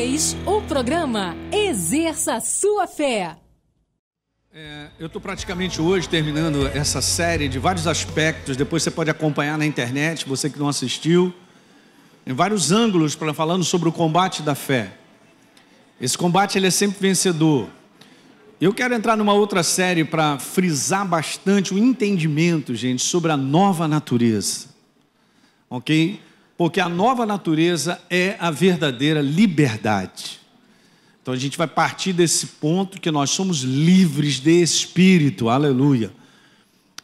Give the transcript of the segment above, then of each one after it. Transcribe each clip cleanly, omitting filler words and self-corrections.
vocês o programa Exerça Sua Fé. Eu estou praticamente hoje terminando essa série de vários aspectos. Depois você pode acompanhar na internet, você que não assistiu, em vários ângulos, falando sobre o combate da fé. Esse combate ele é sempre vencedor. Eu quero entrar numa outra série para frisar bastante o entendimento, gente, sobre a nova natureza. Ok? Porque a nova natureza é a verdadeira liberdade. Então a gente vai partir desse ponto que nós somos livres de espírito, aleluia.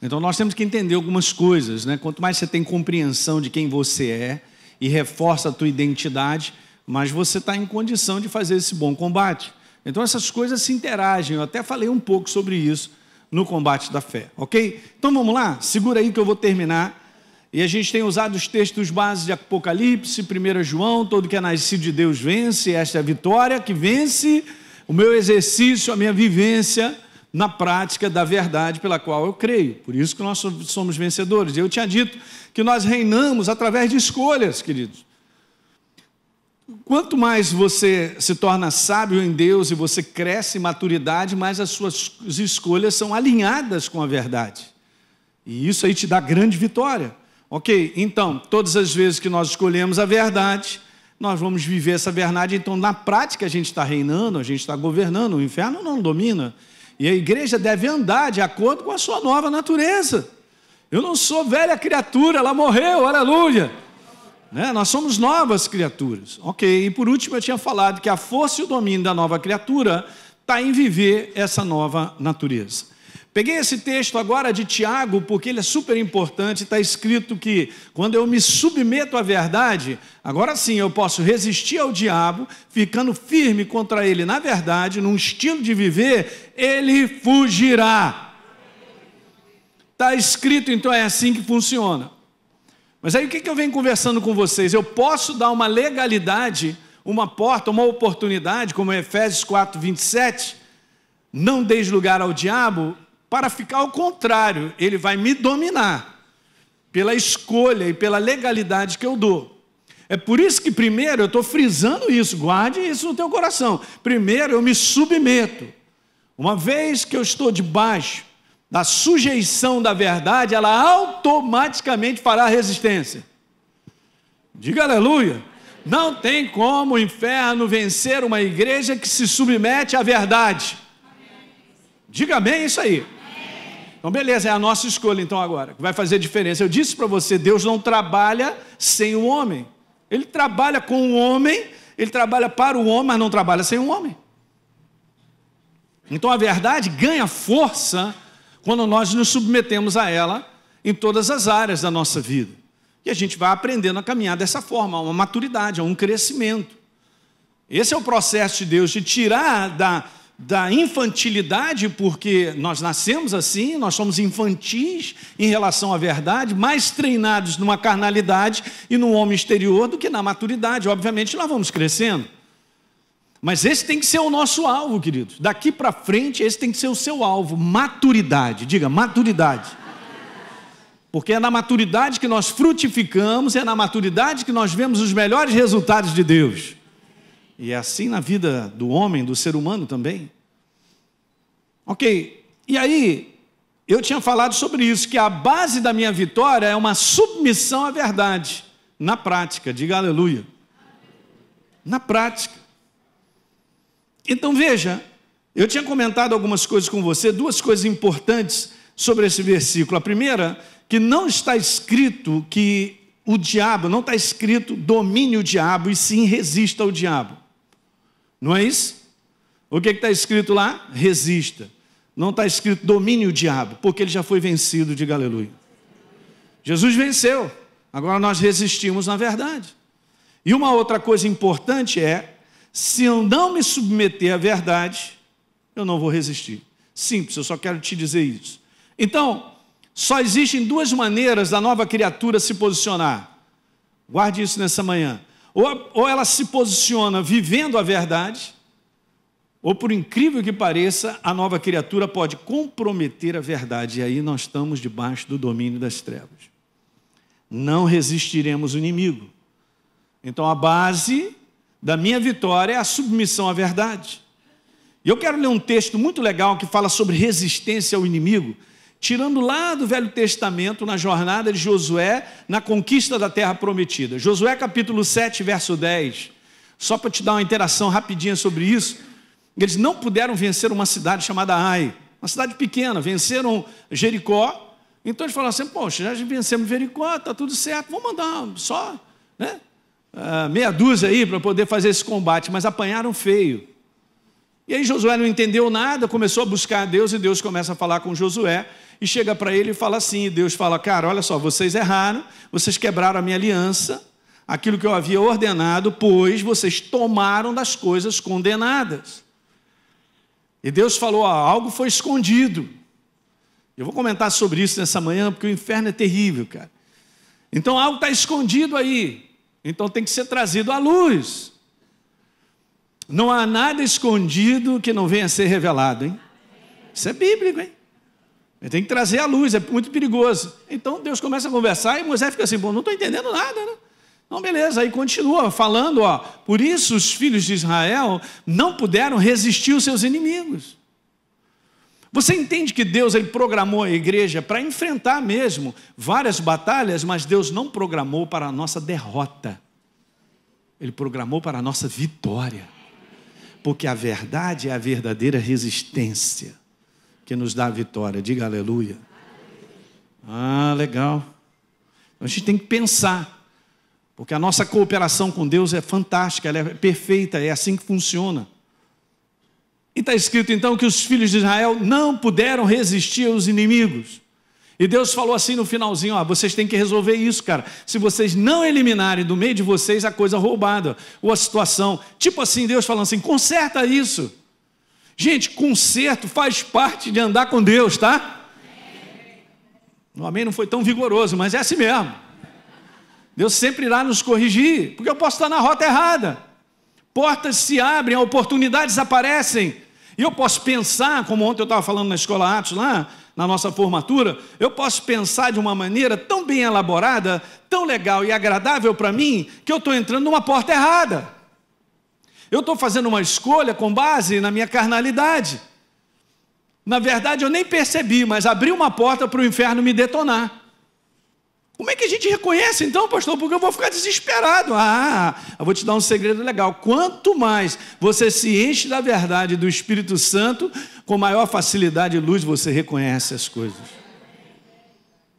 Então nós temos que entender algumas coisas, né? Quanto mais você tem compreensão de quem você é e reforça a tua identidade, mais você está em condição de fazer esse bom combate. Então essas coisas se interagem, eu até falei um pouco sobre isso no combate da fé, ok? Então vamos lá, segura aí que eu vou terminar. E a gente tem usado os textos básicos de Apocalipse, 1 João, todo que é nascido de Deus vence, esta é a vitória que vence o meu exercício, a minha vivência na prática da verdade pela qual eu creio. Por isso que nós somos vencedores. Eu tinha dito que nós reinamos através de escolhas, queridos. Quanto mais você se torna sábio em Deus e você cresce em maturidade, mais as suas escolhas são alinhadas com a verdade. E isso aí te dá grande vitória. Ok, então, todas as vezes que nós escolhemos a verdade, nós vamos viver essa verdade. Então, na prática, a gente está reinando, a gente está governando, o inferno não domina. E a igreja deve andar de acordo com a sua nova natureza. Eu não sou velha criatura, ela morreu, aleluia. Né? Nós somos novas criaturas. Ok, e por último eu tinha falado que a força e o domínio da nova criatura está em viver essa nova natureza. Peguei esse texto agora de Tiago, porque ele é super importante, está escrito que quando eu me submeto à verdade, agora sim eu posso resistir ao diabo, ficando firme contra ele na verdade, num estilo de viver, ele fugirá. Está escrito, então é assim que funciona. Mas aí o que eu venho conversando com vocês? Eu posso dar uma legalidade, uma porta, uma oportunidade, como Efésios 4, 27, não deis lugar ao diabo, para ficar ao contrário, ele vai me dominar pela escolha e pela legalidade que eu dou. É por isso que primeiro eu estou frisando isso, guarde isso no teu coração. Primeiro eu me submeto. Uma vez que eu estou debaixo da sujeição da verdade, ela automaticamente fará resistência. Diga aleluia. Não tem como o inferno vencer uma igreja que se submete à verdade. Diga bem isso aí. Então beleza, é a nossa escolha então agora, que vai fazer diferença. Eu disse para você, Deus não trabalha sem o homem. Ele trabalha com o homem, ele trabalha para o homem, mas não trabalha sem o homem. Então a verdade ganha força quando nós nos submetemos a ela em todas as áreas da nossa vida. E a gente vai aprendendo a caminhar dessa forma, a uma maturidade, a um crescimento. Esse é o processo de Deus, de tirar da infantilidade, porque nós nascemos assim, nós somos infantis em relação à verdade, mais treinados numa carnalidade e no homem exterior do que na maturidade. Obviamente nós vamos crescendo, mas esse tem que ser o nosso alvo, queridos. Daqui para frente esse tem que ser o seu alvo, maturidade. Diga, maturidade. Porque é na maturidade que nós frutificamos, é na maturidade que nós vemos os melhores resultados de Deus. E é assim na vida do homem, do ser humano também. Ok, e aí, eu tinha falado sobre isso, que a base da minha vitória é uma submissão à verdade, na prática, diga aleluia. Na prática. Então veja, eu tinha comentado algumas coisas com você, duas coisas importantes sobre esse versículo. A primeira, que não está escrito que o diabo, não está escrito domine o diabo, e sim resista ao diabo. Não é isso? O que está escrito lá? Resista. Não está escrito domine o diabo, porque ele já foi vencido, diga aleluia. Jesus venceu, agora nós resistimos na verdade. E uma outra coisa importante é, se eu não me submeter à verdade, eu não vou resistir. Simples, eu só quero te dizer isso. Então, só existem duas maneiras da nova criatura se posicionar. Guarde isso nessa manhã. Ou ela se posiciona vivendo a verdade, ou por incrível que pareça, a nova criatura pode comprometer a verdade. E aí nós estamos debaixo do domínio das trevas. Não resistiremos o inimigo. Então a base da minha vitória é a submissão à verdade. E eu quero ler um texto muito legal que fala sobre resistência ao inimigo, tirando lá do Velho Testamento, na jornada de Josué, na conquista da terra prometida. Josué capítulo 7, verso 10. Só para te dar uma interação rapidinha sobre isso. Eles não puderam vencer uma cidade chamada Ai, uma cidade pequena, venceram Jericó. Então eles falaram assim, poxa, já vencemos Jericó, está tudo certo, vamos mandar só, né, meia dúzia aí para poder fazer esse combate, mas apanharam feio. E aí Josué não entendeu nada, começou a buscar a Deus, e Deus começa a falar com Josué, e chega para ele e fala assim, e Deus fala, cara, olha só, vocês erraram, vocês quebraram a minha aliança, aquilo que eu havia ordenado, pois vocês tomaram das coisas condenadas. E Deus falou, algo foi escondido. Eu vou comentar sobre isso nessa manhã, porque o inferno é terrível, cara. Então algo está escondido aí, então tem que ser trazido à luz. Não há nada escondido que não venha a ser revelado, hein? Isso é bíblico, hein? Ele tem que trazer à luz, é muito perigoso. Então Deus começa a conversar e Moisés fica assim, bom, não estou entendendo nada, né? Não, beleza, aí continua falando, por isso os filhos de Israel não puderam resistir aos seus inimigos. Você entende que Deus ele programou a igreja para enfrentar mesmo várias batalhas, mas Deus não programou para a nossa derrota. Ele programou para a nossa vitória. Porque a verdade é a verdadeira resistência que nos dá a vitória. Diga aleluia. Legal. A gente tem que pensar, porque a nossa cooperação com Deus é fantástica, ela é perfeita, é assim que funciona. E está escrito então que os filhos de Israel não puderam resistir aos inimigos. E Deus falou assim no finalzinho, vocês têm que resolver isso, cara. Se vocês não eliminarem do meio de vocês a coisa roubada, ou a situação. Tipo assim, Deus falando assim, conserta isso. Gente, conserto faz parte de andar com Deus, tá? O amém não foi tão vigoroso, mas é assim mesmo. Deus sempre irá nos corrigir, porque eu posso estar na rota errada. Portas se abrem, oportunidades aparecem. E eu posso pensar, como ontem eu estava falando na Escola Atos lá, na nossa formatura, eu posso pensar de uma maneira tão bem elaborada, tão legal e agradável para mim, que eu estou entrando numa porta errada. Eu estou fazendo uma escolha com base na minha carnalidade. Na verdade, eu nem percebi, mas abri uma porta para o inferno me detonar. Como é que a gente reconhece então, pastor? Porque eu vou ficar desesperado. Eu vou te dar um segredo legal. Quanto mais você se enche da verdade do Espírito Santo, com maior facilidade e luz você reconhece as coisas.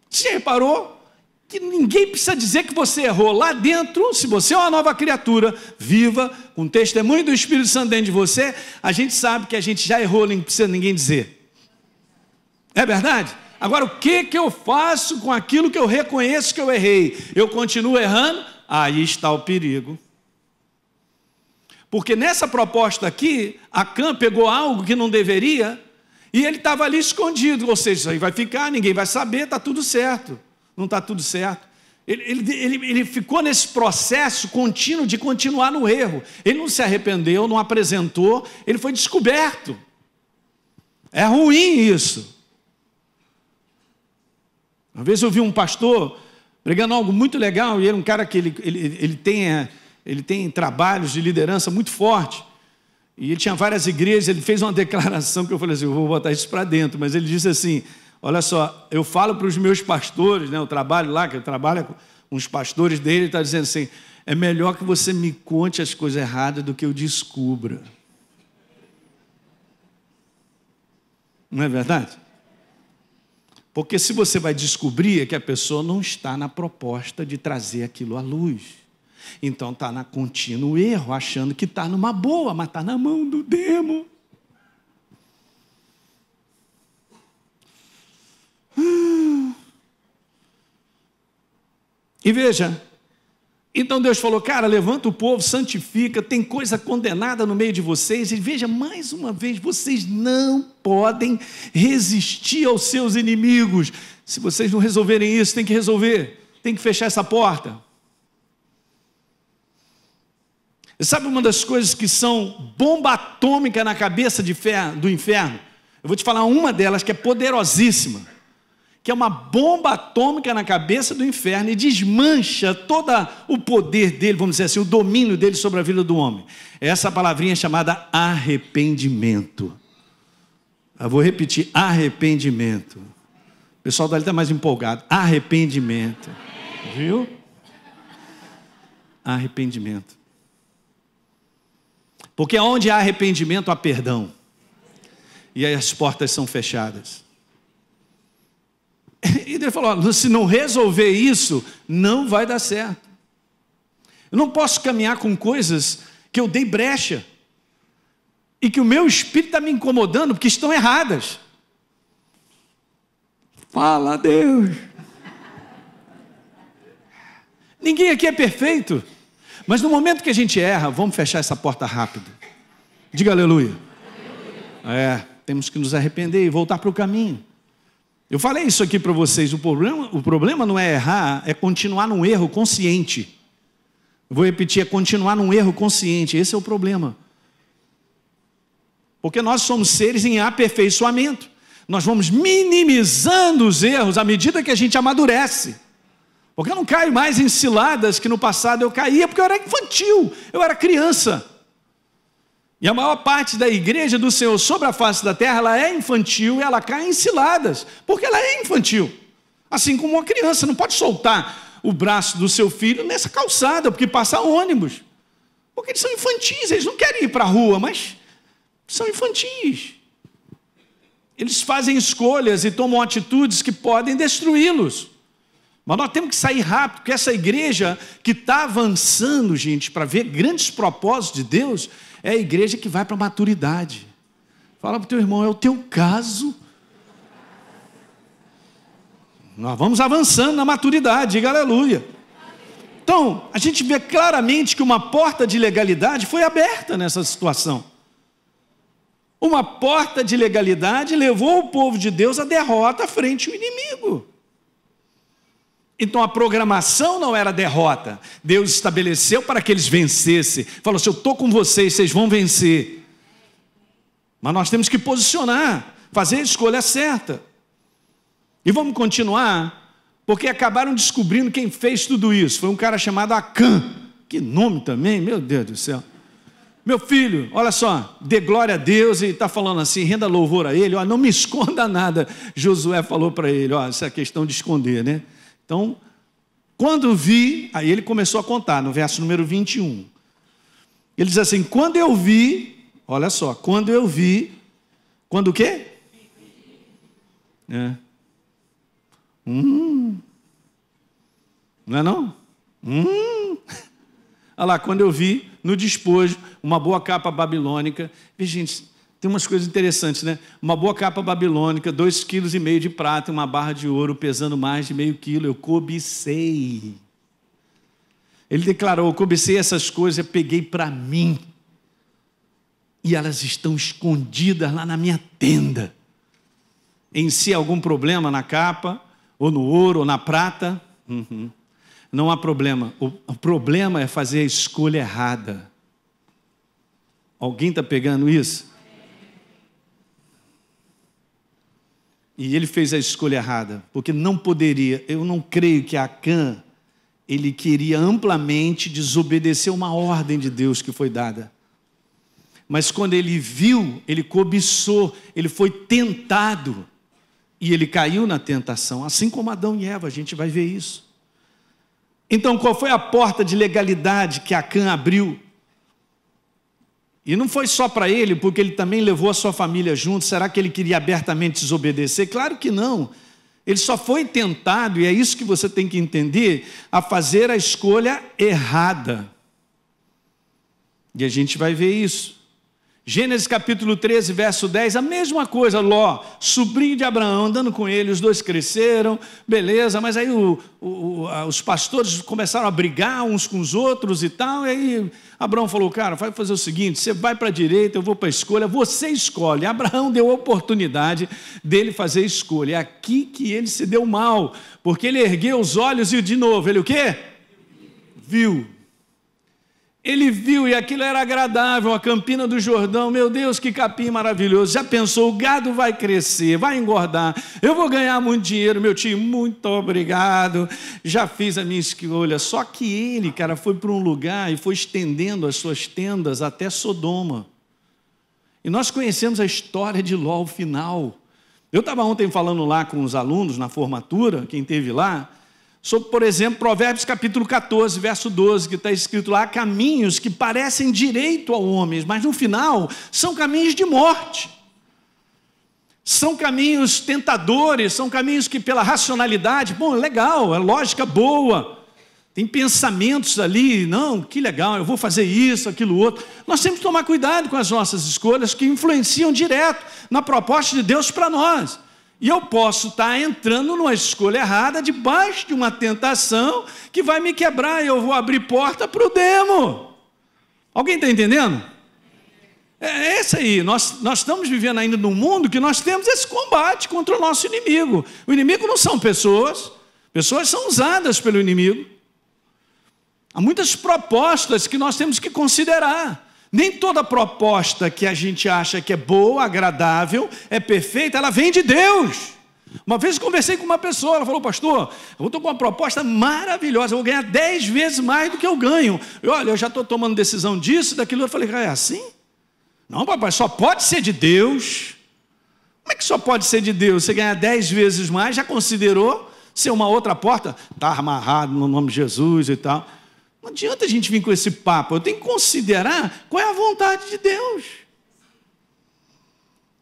Você reparou que ninguém precisa dizer que você errou? Lá dentro, se você é uma nova criatura, viva, com testemunho do Espírito Santo dentro de você, a gente sabe que a gente já errou, nem precisa ninguém dizer. É verdade? Agora, o que eu faço com aquilo que eu reconheço que eu errei? Eu continuo errando? Aí está o perigo. Porque nessa proposta aqui, Acã pegou algo que não deveria e ele estava ali escondido. Ou seja, isso aí vai ficar, ninguém vai saber, está tudo certo. Não está tudo certo. Ele ficou nesse processo contínuo de continuar no erro. Ele não se arrependeu, não apresentou, ele foi descoberto. É ruim isso. Uma vez eu vi um pastor pregando algo muito legal, e ele é um cara que ele tem trabalhos de liderança muito forte, e ele tinha várias igrejas. Ele fez uma declaração que eu falei assim, eu vou botar isso para dentro, mas ele disse assim, olha só, eu falo para os meus pastores, né, eu trabalho lá, que eu trabalho com uns pastores dele, ele está dizendo assim, é melhor que você me conte as coisas erradas do que eu descubra. Não é verdade? Porque se você vai descobrir é que a pessoa não está na proposta de trazer aquilo à luz. Então está na contínuo erro, achando que está numa boa, mas está na mão do demo. E veja, então Deus falou, cara, levanta o povo, santifica, tem coisa condenada no meio de vocês, e veja, mais uma vez, vocês não podem resistir aos seus inimigos. Se vocês não resolverem isso, tem que resolver, tem que fechar essa porta. E sabe uma das coisas que são bomba atômica na cabeça do inferno? Eu vou te falar uma delas que é poderosíssima, que é uma bomba atômica na cabeça do inferno e desmancha todo o poder dele, vamos dizer assim, o domínio dele sobre a vida do homem. Essa palavrinha é chamada arrependimento. Eu vou repetir, arrependimento. O pessoal dali está mais empolgado. Arrependimento. Viu? Arrependimento. Porque onde há arrependimento, há perdão. E aí as portas são fechadas. E ele falou, se não resolver isso, não vai dar certo. Eu não posso caminhar com coisas que eu dei brecha. E que o meu espírito está me incomodando, porque estão erradas. Fala, Deus. Ninguém aqui é perfeito. Mas no momento que a gente erra, vamos fechar essa porta rápido. Diga aleluia. Temos que nos arrepender e voltar para o caminho. Eu falei isso aqui para vocês. O problema não é errar, é continuar num erro consciente. Eu vou repetir, é continuar num erro consciente. Esse é o problema. Porque nós somos seres em aperfeiçoamento. Nós vamos minimizando os erros à medida que a gente amadurece. Porque eu não caio mais em ciladas que no passado eu caía, porque eu era infantil, eu era criança. E a maior parte da igreja do Senhor sobre a face da terra, ela é infantil e ela cai em ciladas, porque ela é infantil. Assim como uma criança, não pode soltar o braço do seu filho nessa calçada, porque passa ônibus. Porque eles são infantis, eles não querem ir para a rua, mas são infantis. Eles fazem escolhas e tomam atitudes que podem destruí-los. Mas nós temos que sair rápido, porque essa igreja que está avançando, gente, para ver grandes propósitos de Deus, é a igreja que vai para a maturidade. Fala para o teu irmão, é o teu caso. Nós vamos avançando na maturidade, diga aleluia. Então, a gente vê claramente que uma porta de legalidade foi aberta nessa situação. Uma porta de legalidade levou o povo de Deus à derrota frente ao inimigo. Então a programação não era derrota. Deus estabeleceu para que eles vencessem. Falou assim, eu estou com vocês, vocês vão vencer. Mas nós temos que posicionar, fazer a escolha certa. E vamos continuar, porque acabaram descobrindo quem fez tudo isso. Foi um cara chamado Acã. Que nome também, meu Deus do céu. Meu filho, olha só, dê glória a Deus, e está falando assim, renda louvor a Ele, ó, não me esconda nada. Josué falou para ele, ó, essa é a questão de esconder, né? Então, quando vi, aí ele começou a contar, no verso número 21. Ele diz assim, quando eu vi, olha só, quando eu vi, quando o quê? Não é não? Olha lá, quando eu vi no despojo uma boa capa babilônica. E, gente, tem umas coisas interessantes, né? Uma boa capa babilônica, 2,5 kg de prata e uma barra de ouro pesando mais de meio quilo. Eu cobicei. Ele declarou, eu cobicei essas coisas, eu peguei para mim. E elas estão escondidas lá na minha tenda. Em si, algum problema na capa, ou no ouro, ou na prata? Não há problema. O problema é fazer a escolha errada. Alguém está pegando isso? E ele fez a escolha errada, porque não poderia. Eu não creio que Acã, ele queria amplamente desobedecer uma ordem de Deus que foi dada. Mas quando ele viu, ele cobiçou, ele foi tentado. E ele caiu na tentação, assim como Adão e Eva, a gente vai ver isso. Então, qual foi a porta de legalidade que Acã abriu? E não foi só para ele, porque ele também levou a sua família junto. Será que ele queria abertamente desobedecer? Claro que não. Ele só foi tentado, e é isso que você tem que entender, a fazer a escolha errada. E a gente vai ver isso. Gênesis capítulo 13, verso 10, a mesma coisa, Ló, sobrinho de Abraão, andando com ele, os dois cresceram, beleza, mas aí os pastores começaram a brigar uns com os outros e tal, e aí Abraão falou, cara, vai fazer o seguinte, você vai para a direita, eu vou para a escolha, você escolhe. Abraão deu a oportunidade dele fazer a escolha, é aqui que ele se deu mal, porque ele ergueu os olhos e de novo, ele o quê? Viu. Ele viu e aquilo era agradável, a Campina do Jordão, meu Deus, que capim maravilhoso. Já pensou, o gado vai crescer, vai engordar, eu vou ganhar muito dinheiro, meu tio, muito obrigado, já fiz a minha escolha. Só que ele, cara, foi para um lugar e foi estendendo as suas tendas até Sodoma. E nós conhecemos a história de Ló, o final. Eu estava ontem falando lá com os alunos na formatura, quem esteve lá, sobre, por exemplo, Provérbios capítulo 14, verso 12, que está escrito lá, caminhos que parecem direito ao homem, mas no final são caminhos de morte. São caminhos tentadores, são caminhos que pela racionalidade, bom, é legal, é lógica boa, tem pensamentos ali, não, que legal, eu vou fazer isso, aquilo outro. Nós temos que tomar cuidado com as nossas escolhas que influenciam direto na proposta de Deus para nós. E eu posso estar entrando numa escolha errada, debaixo de uma tentação que vai me quebrar, e eu vou abrir porta para o demo. Alguém está entendendo? É isso aí, nós estamos vivendo ainda num mundo que nós temos esse combate contra o nosso inimigo. O inimigo não são pessoas, pessoas são usadas pelo inimigo. Há muitas propostas que nós temos que considerar. Nem toda proposta que a gente acha que é boa, agradável, é perfeita, ela vem de Deus. Uma vez conversei com uma pessoa, ela falou, pastor, eu estou com uma proposta maravilhosa, eu vou ganhar 10 vezes mais do que eu ganho. Olha, eu já estou tomando decisão disso, daquilo. Eu falei, é assim? Não, papai, só pode ser de Deus. Como é que só pode ser de Deus? Você ganhar 10 vezes mais, já considerou ser uma outra porta? Está amarrado no nome de Jesus e tal. Não adianta a gente vir com esse papo, eu tenho que considerar qual é a vontade de Deus.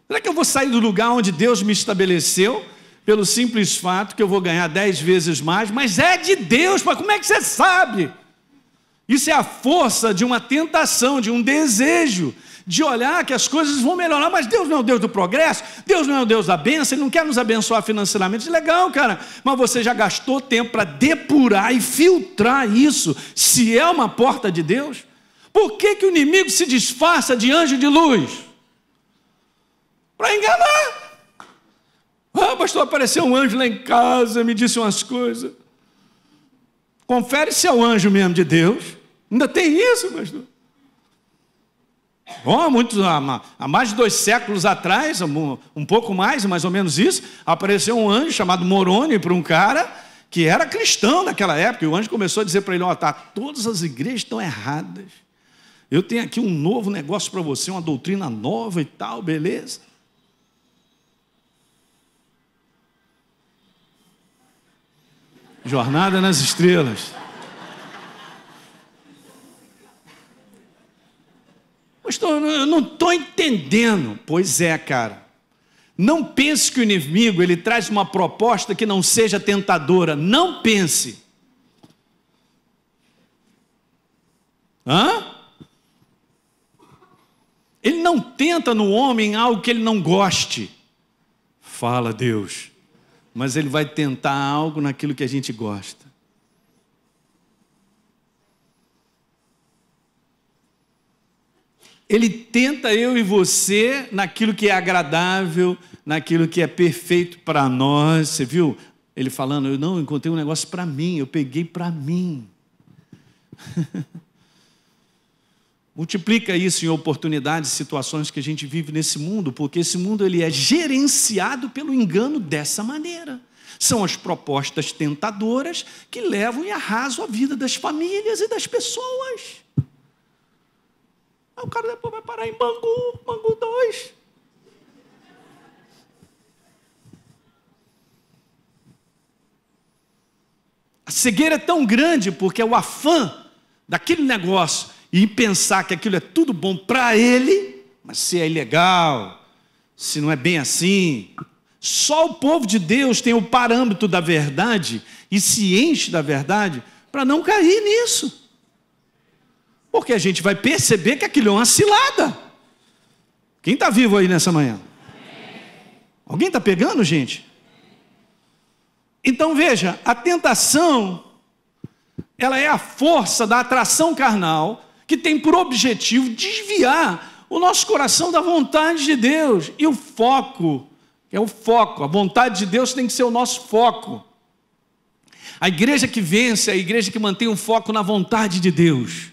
Será que eu vou sair do lugar onde Deus me estabeleceu, pelo simples fato que eu vou ganhar 10 vezes mais, mas é de Deus, mas como é que você sabe? Isso é a força de uma tentação, de um desejo, de olhar que as coisas vão melhorar, mas Deus não é o Deus do progresso, Deus não é o Deus da bênção, Ele não quer nos abençoar financeiramente. Legal, cara, mas você já gastou tempo para depurar e filtrar isso, se é uma porta de Deus? Por que o inimigo se disfarça de anjo de luz? Para enganar. Ah, pastor, apareceu um anjo lá em casa, me disse umas coisas. Confere se é o anjo mesmo de Deus. Ainda tem isso, pastor. Bom, há mais de 2 séculos atrás, um pouco mais ou menos isso, apareceu um anjo chamado Moroni para um cara que era cristão naquela época, e o anjo começou a dizer para ele, todas as igrejas estão erradas, eu tenho aqui um novo negócio para você, uma doutrina nova e tal, beleza? Jornada nas Estrelas. Pastor, eu não estou entendendo. Pois é, cara. Não pense que o inimigo ele traz uma proposta que não seja tentadora. Não pense. Ele não tenta no homem algo que ele não goste. Fala, Deus. Mas ele vai tentar algo naquilo que a gente gosta. Ele tenta eu e você naquilo que é agradável, naquilo que é perfeito para nós. Você viu ele falando, eu encontrei um negócio para mim, eu peguei para mim. Multiplica isso em oportunidades, situações que a gente vive nesse mundo, porque esse mundo ele é gerenciado pelo engano dessa maneira. São as propostas tentadoras que levam e arrasam a vida das famílias e das pessoas. Aí o cara depois vai parar em Bangu 2. A cegueira é tão grande porque é o afã daquele negócio e pensar que aquilo é tudo bom para ele, mas se é ilegal, se não é bem assim. Só o povo de Deus tem o parâmetro da verdade e se enche da verdade para não cair nisso. Porque a gente vai perceber que aquilo é uma cilada. Quem está vivo aí nessa manhã? Alguém está pegando, gente? Então veja, a tentação, ela é a força da atração carnal que tem por objetivo desviar o nosso coração da vontade de Deus. E o foco, a vontade de Deus tem que ser o nosso foco. A igreja que vence é a igreja que mantém o foco na vontade de Deus.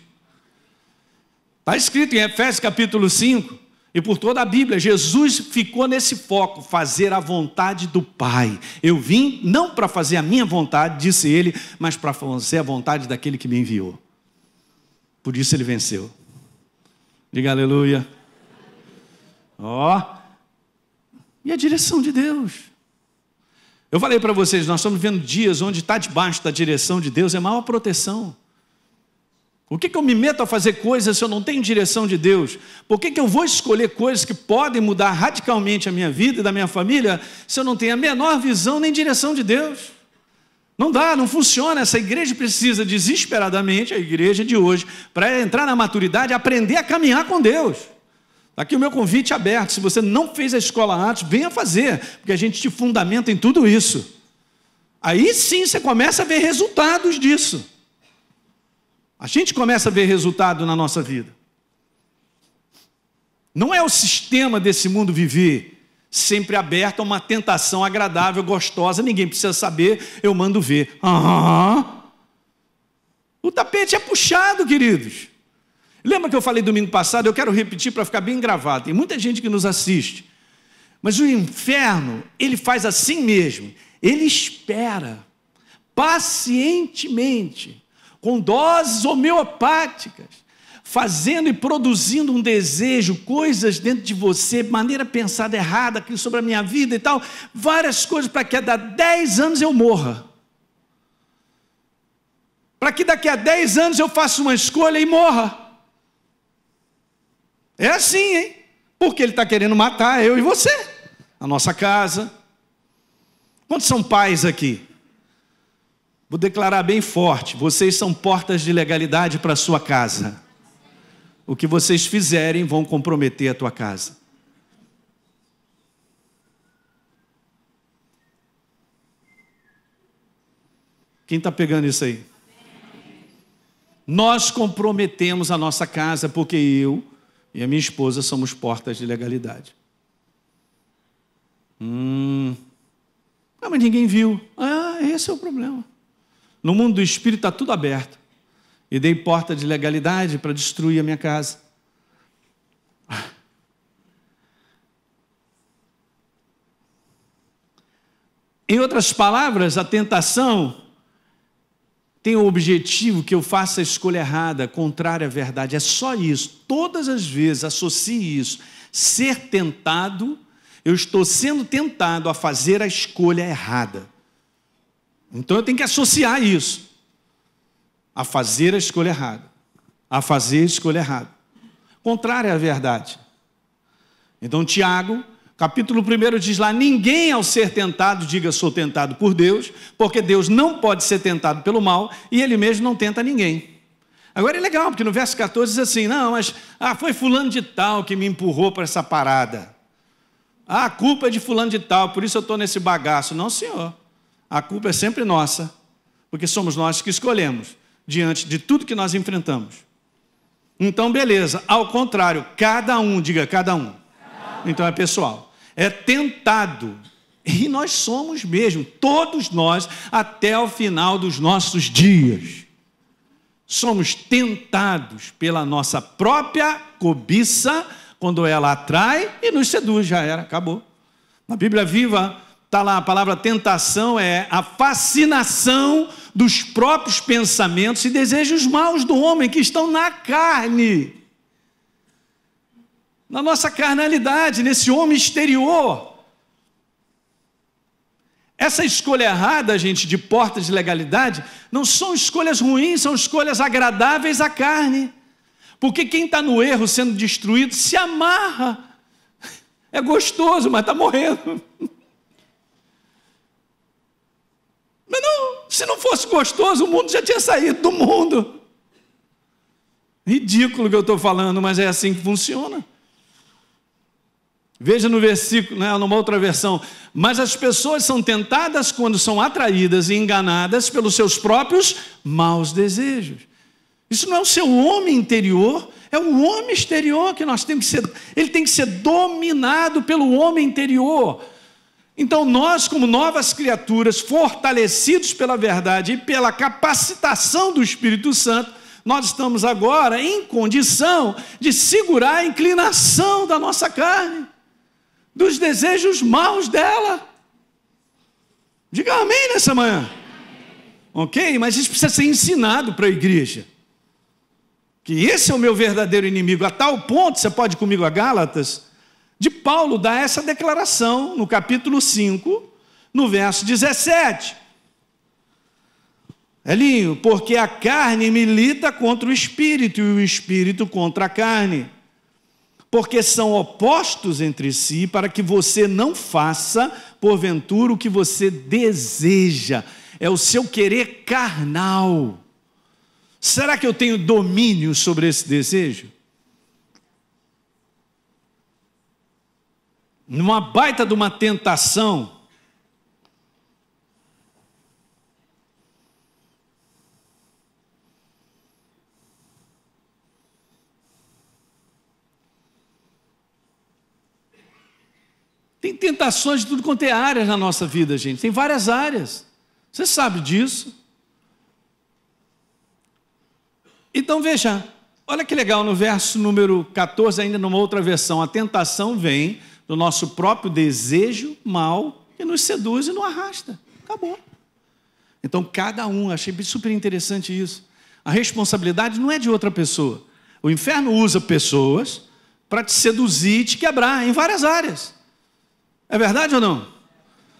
Está escrito em Efésios capítulo 5, e por toda a Bíblia, Jesus ficou nesse foco, fazer a vontade do Pai. Eu vim não para fazer a minha vontade, disse ele, mas para fazer a vontade daquele que me enviou. Por isso ele venceu. Diga aleluia. E a direção de Deus. Eu falei para vocês, nós estamos vivendo dias onde estar debaixo da direção de Deus é maior proteção. Por que eu me meto a fazer coisas se eu não tenho direção de Deus? Por que eu vou escolher coisas que podem mudar radicalmente a minha vida e da minha família se eu não tenho a menor visão nem direção de Deus? Não dá, não funciona. Essa igreja precisa desesperadamente, a igreja de hoje, para entrar na maturidade, aprender a caminhar com Deus. Está aqui o meu convite aberto. Se você não fez a escola Atos, venha fazer, porque a gente te fundamenta em tudo isso. Aí sim você começa a ver resultados disso. A gente começa a ver resultado na nossa vida. Não é o sistema desse mundo viver sempre aberto a uma tentação agradável, gostosa, ninguém precisa saber, eu mando ver. O tapete é puxado, queridos. Lembra que eu falei domingo passado? Eu quero repetir para ficar bem gravado. Tem muita gente que nos assiste. Mas o inferno, ele faz assim mesmo. Ele espera pacientemente, com doses homeopáticas, fazendo e produzindo um desejo, coisas dentro de você, maneira pensada errada aqui sobre a minha vida e tal, várias coisas para que daqui a 10 anos eu morra. Para que daqui a 10 anos eu faça uma escolha e morra. É assim, hein? Porque ele está querendo matar eu e você, a nossa casa. Quantos são pais aqui? Vou declarar bem forte, vocês são portas de legalidade para a sua casa. O que vocês fizerem vão comprometer a tua casa. Quem está pegando isso aí? Nós comprometemos a nossa casa porque eu e a minha esposa somos portas de legalidade. Mas ninguém viu. Esse é o problema. No mundo do espírito está tudo aberto. E dei porta de legalidade para destruir a minha casa. Em outras palavras, a tentação tem o objetivo que eu faça a escolha errada, contrária à verdade. É só isso. Todas as vezes associe isso. Ser tentado, eu estou sendo tentado a fazer a escolha errada. Então eu tenho que associar isso. A fazer a escolha errada. A fazer a escolha errada. Contrária à verdade. Então Tiago, capítulo 1 diz lá, ninguém ao ser tentado diga sou tentado por Deus, porque Deus não pode ser tentado pelo mal e Ele mesmo não tenta ninguém. Agora é legal, porque no verso 14 diz assim, não, mas foi fulano de tal que me empurrou para essa parada. A culpa é de fulano de tal, por isso eu estou nesse bagaço. Não, senhor. A culpa é sempre nossa, porque somos nós que escolhemos, diante de tudo que nós enfrentamos. Então, beleza. Ao contrário, cada um, diga cada um. Então é pessoal. É tentado. E nós somos mesmo, todos nós, até o final dos nossos dias. Somos tentados pela nossa própria cobiça, quando ela atrai e nos seduz, já era, acabou. Na Bíblia Viva, está lá a palavra tentação, é a fascinação dos próprios pensamentos e desejos maus do homem que estão na carne. Na nossa carnalidade, nesse homem exterior. Essa escolha errada, gente, de porta de legalidade, não são escolhas ruins, são escolhas agradáveis à carne. Porque quem está no erro sendo destruído se amarra. É gostoso, mas está morrendo. Mas não, se não fosse gostoso, o mundo já tinha saído do mundo. Ridículo que eu estou falando, mas é assim que funciona. Veja no versículo, numa outra versão. Mas as pessoas são tentadas quando são atraídas e enganadas pelos seus próprios maus desejos. Isso não é o seu homem interior, é o homem exterior que nós temos que ser. Ele tem que ser dominado pelo homem interior. Então nós, como novas criaturas, fortalecidos pela verdade e pela capacitação do Espírito Santo, nós estamos agora em condição de segurar a inclinação da nossa carne, dos desejos maus dela. Diga amém nessa manhã. Ok? Mas isso precisa ser ensinado para a igreja. Que esse é o meu verdadeiro inimigo. A tal ponto, você pode ir comigo a Gálatas, de Paulo dar essa declaração no capítulo 5, no verso 17. Elinho, porque a carne milita contra o espírito e o espírito contra a carne. Porque são opostos entre si, para que você não faça, porventura, o que você deseja. É o seu querer carnal. Será que eu tenho domínio sobre esse desejo? Numa baita de uma tentação, tem tentações de tudo quanto é áreas na nossa vida, gente. Tem várias áreas. Você sabe disso. Então veja, olha que legal, no verso número 14, ainda numa outra versão, a tentação vem do nosso próprio desejo mau que nos seduz e nos arrasta. Acabou. Então cada um, achei super interessante isso. A responsabilidade não é de outra pessoa. O inferno usa pessoas para te seduzir e te quebrar em várias áreas. É verdade ou não?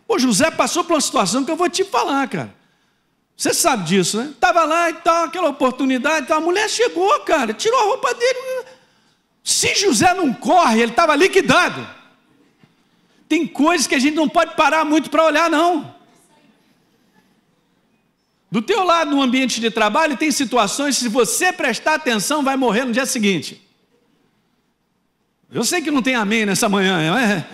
Pô, José passou por uma situação que eu vou te falar, cara. Você sabe disso, né? Estava lá e tal, aquela oportunidade, tal. A mulher chegou, cara, tirou a roupa dele. Se José não corre, ele estava liquidado. Tem coisas que a gente não pode parar muito para olhar, não. Do teu lado, no ambiente de trabalho, tem situações que, se você prestar atenção, vai morrer no dia seguinte. Eu sei que não tem amém nessa manhã, não é?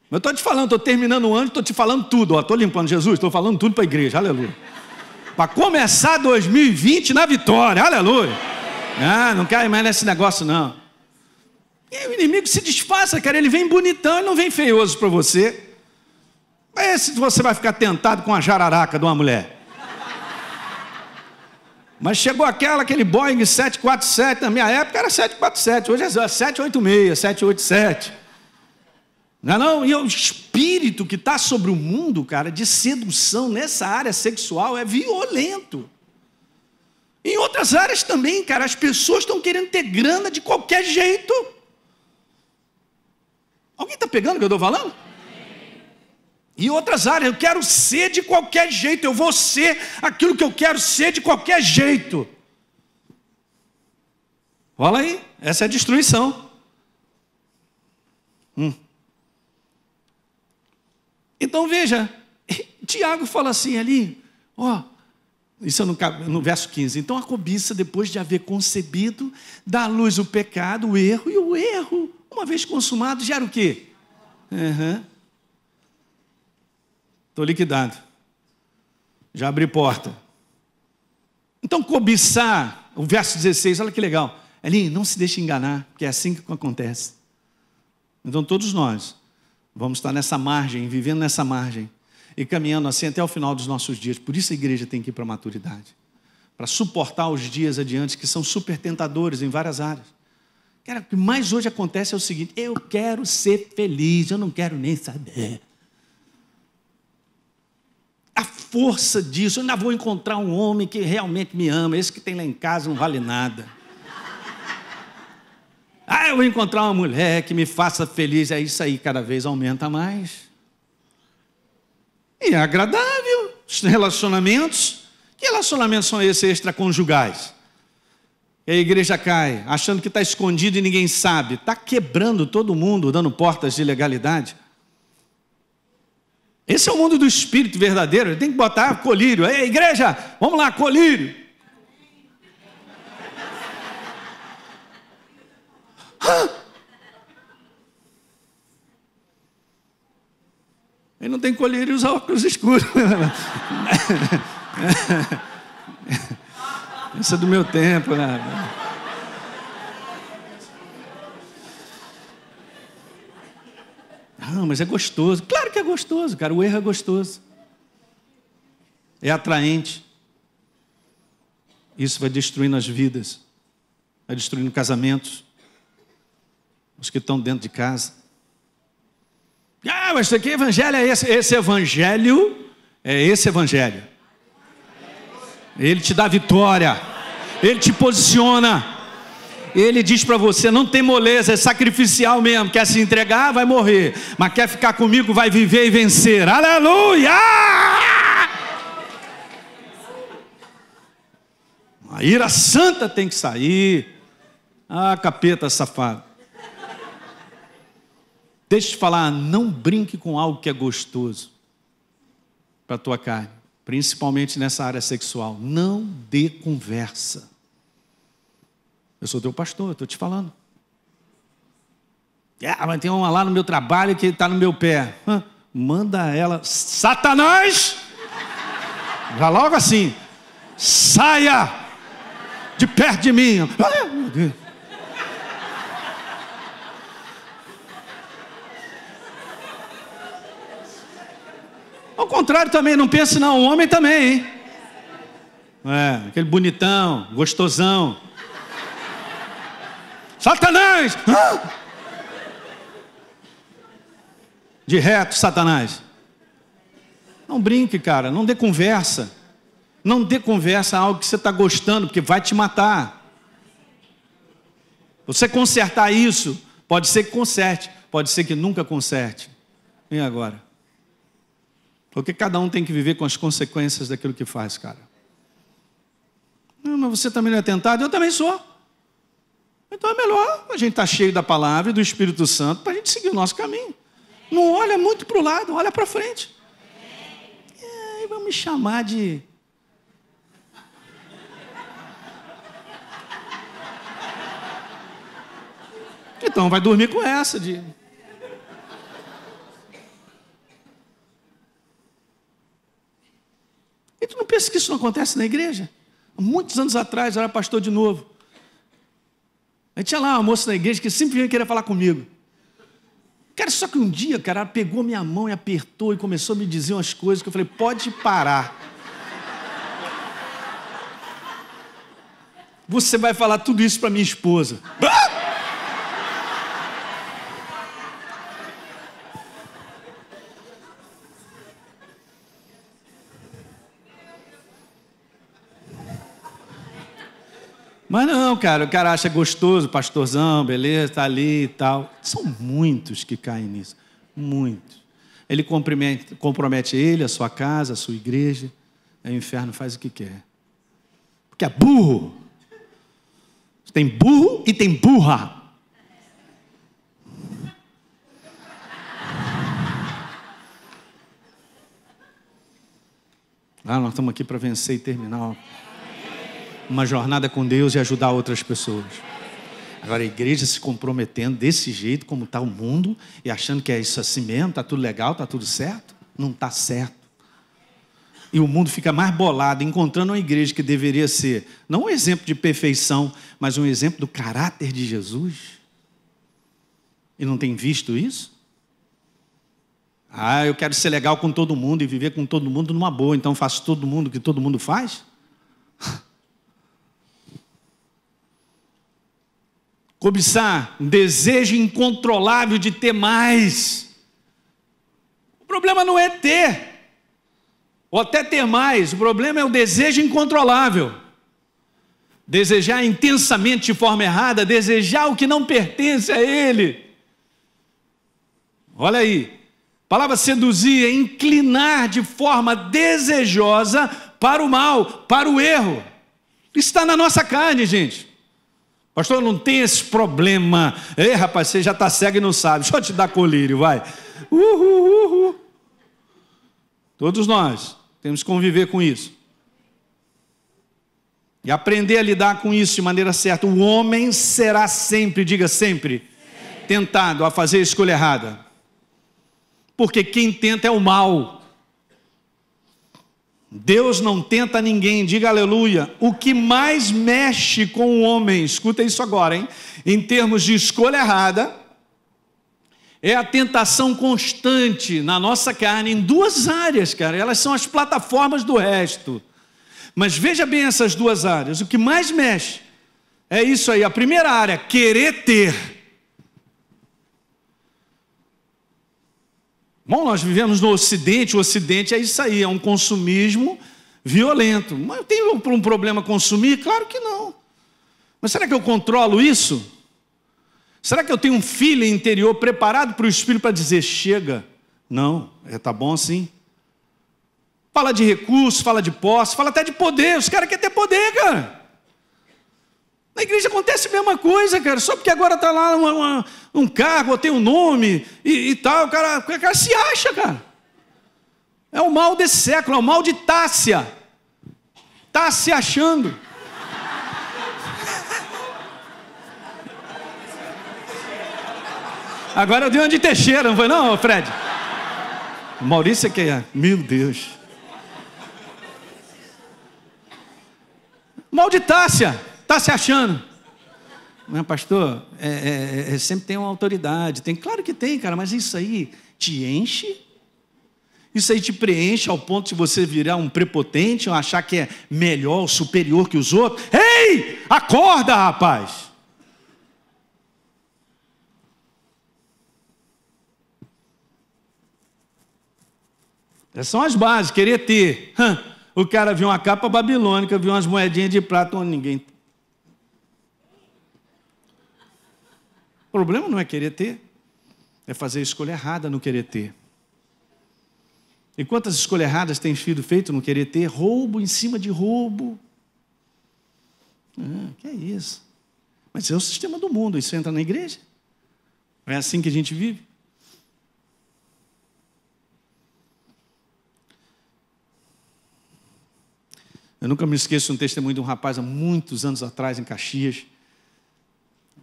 Eu estou te falando, estou terminando o ano, estou te falando tudo. Estou limpando Jesus, estou falando tudo para a igreja, aleluia. Para começar 2020 na vitória, aleluia. Ah, não quero mais nesse negócio não. E o inimigo se disfarça, cara, ele vem bonitão, ele não vem feioso para você. Mas se você vai ficar tentado com a jararaca de uma mulher. Mas chegou aquele Boeing 747, na minha época era 747, hoje é 786, 787. Não é não? E o espírito que está sobre o mundo, cara, de sedução nessa área sexual é violento. Em outras áreas também, cara, as pessoas estão querendo ter grana de qualquer jeito. Alguém está pegando o que eu estou falando? Em outras áreas, eu quero ser de qualquer jeito, eu vou ser aquilo que eu quero ser de qualquer jeito. Olha aí, essa é a destruição. Então veja, Tiago fala assim ali, isso é no verso 15. Então a cobiça, depois de haver concebido, dá à luz o pecado, o erro, e o erro, uma vez consumado, gera o quê? Estou liquidado, já abri porta. Então cobiçar, o verso 16, olha que legal, ali, não se deixe enganar, porque é assim que acontece. Então todos nós vamos estar nessa margem, vivendo nessa margem, e caminhando assim até o final dos nossos dias. Por isso a igreja tem que ir para a maturidade, para suportar os dias adiante, que são super tentadores em várias áreas. Cara, o que mais hoje acontece é o seguinte: eu quero ser feliz, eu não quero nem saber. A força disso, eu ainda vou encontrar um homem que realmente me ama, esse que tem lá em casa não vale nada. Eu vou encontrar uma mulher que me faça feliz, isso aí cada vez aumenta mais. E é agradável, os relacionamentos. Que relacionamentos são esses extraconjugais? E a igreja cai, achando que está escondido e ninguém sabe. Está quebrando todo mundo, dando portas de ilegalidade. Esse é o mundo do espírito verdadeiro. Ele tem que botar colírio. Ei, igreja, vamos lá, colírio. Ele não tem colírio e usa óculos escuros. Isso é do meu tempo, né? Mas é gostoso. Claro que é gostoso, cara. O erro é gostoso. É atraente. Isso vai destruindo as vidas, vai destruindo casamentos, os que estão dentro de casa. Ah, mas isso aqui evangelho é esse. Esse evangelho é esse evangelho. Ele te dá vitória, ele te posiciona. Ele diz para você, não tem moleza, é sacrificial mesmo. Quer se entregar, vai morrer. Mas quer ficar comigo, vai viver e vencer. Aleluia! A ira santa tem que sair. Ah, capeta safado. Deixa eu te falar, não brinque com algo que é gostoso para a tua carne. Principalmente nessa área sexual. Não dê conversa. Eu sou teu pastor, estou te falando. Mas tem uma lá no meu trabalho que está no meu pé. Manda ela, Satanás! Já logo assim, saia de perto de mim. Ai, meu Deus. Ao contrário também, não pense não, o homem também, hein? Aquele bonitão, gostosão. Satanás! De reto, Satanás. Não brinque, cara, não dê conversa. Não dê conversa a algo que você está gostando, porque vai te matar. Você consertar isso, pode ser que conserte, pode ser que nunca conserte. E agora? Porque cada um tem que viver com as consequências daquilo que faz, cara. Não, mas você também não é tentado? Eu também sou. Então é melhor a gente estar cheio da palavra e do Espírito Santo para a gente seguir o nosso caminho. Não olha muito para o lado, olha para frente. E aí vão me chamar de... Então vai dormir com essa de... E tu não pensa que isso não acontece na igreja? Há muitos anos atrás, eu era pastor de novo. Aí tinha lá uma moça na igreja que simplesmente queria falar comigo. Cara, só que um dia, cara, ela pegou minha mão e apertou e começou a me dizer umas coisas que eu falei, pode parar. Você vai falar tudo isso para minha esposa. Mas não, cara, o cara acha gostoso, pastorzão, beleza, tá ali e tal. São muitos que caem nisso, muitos. Ele compromete ele, a sua casa, a sua igreja, aí o inferno faz o que quer. Porque é burro. Tem burro e tem burra. Nós estamos aqui para vencer e terminar uma jornada com Deus e ajudar outras pessoas. Agora a igreja se comprometendo desse jeito como está o mundo e achando que é isso assim mesmo, está tudo legal, está tudo certo. Não está certo. E o mundo fica mais bolado, encontrando uma igreja que deveria ser, não um exemplo de perfeição, mas um exemplo do caráter de Jesus. E não tem visto isso? Eu quero ser legal com todo mundo e viver com todo mundo numa boa, então faço todo mundo o que todo mundo faz? Cobiçar, um desejo incontrolável de ter mais. O problema não é ter, ou até ter mais, o problema é o desejo incontrolável. Desejar intensamente de forma errada, desejar o que não pertence a ele. Olha aí, a palavra seduzir é inclinar de forma desejosa para o mal, para o erro. Isso está na nossa carne, gente. Pastor, não tem esse problema. Ei, rapaz, você já está cego e não sabe. Deixa eu te dar colírio, vai. Todos nós temos que conviver com isso. E aprender a lidar com isso de maneira certa. O homem será sempre, diga sempre, tentado a fazer a escolha errada. Porque quem tenta é o mal. Deus não tenta ninguém, diga aleluia. O que mais mexe com o homem, escuta isso agora, hein? Em termos de escolha errada, é a tentação constante na nossa carne em duas áreas, cara. Elas são as plataformas do resto. Mas veja bem essas duas áreas. O que mais mexe é isso aí. A primeira área, querer ter. Bom, nós vivemos no Ocidente. O Ocidente é isso aí, é um consumismo violento. Mas eu tenho um problema consumir? Claro que não. Mas será que eu controlo isso? Será que eu tenho um filho interior preparado para o Espírito para dizer, chega? Não, tá bom assim. Fala de recursos, fala de posse, fala até de poder. Os caras querem ter poder, cara. Na igreja acontece a mesma coisa, cara. Só porque agora está lá um cargo, ou tem um nome e tal, o cara se acha, cara. É o mal desse século, é o mal de Tássia. Está se achando. Agora eu dei uma de Teixeira, não foi não, Fred? O Maurício é que é. Meu Deus. Mal de Tássia. Está se achando. Não, pastor, sempre tem uma autoridade. Claro que tem, cara, mas isso aí te enche? Isso aí te preenche ao ponto de você virar um prepotente ou achar que é melhor, superior que os outros? Ei, acorda, rapaz! Essas são as bases, querer ter. O cara viu uma capa babilônica, viu umas moedinhas de prata onde ninguém... O problema não é querer ter, é fazer a escolha errada no querer ter. E quantas escolhas erradas tem sido feito no querer ter? Roubo em cima de roubo. Que é isso? Mas é o sistema do mundo, isso entra na igreja. É assim que a gente vive. Eu nunca me esqueço de um testemunho de um rapaz há muitos anos atrás em Caxias.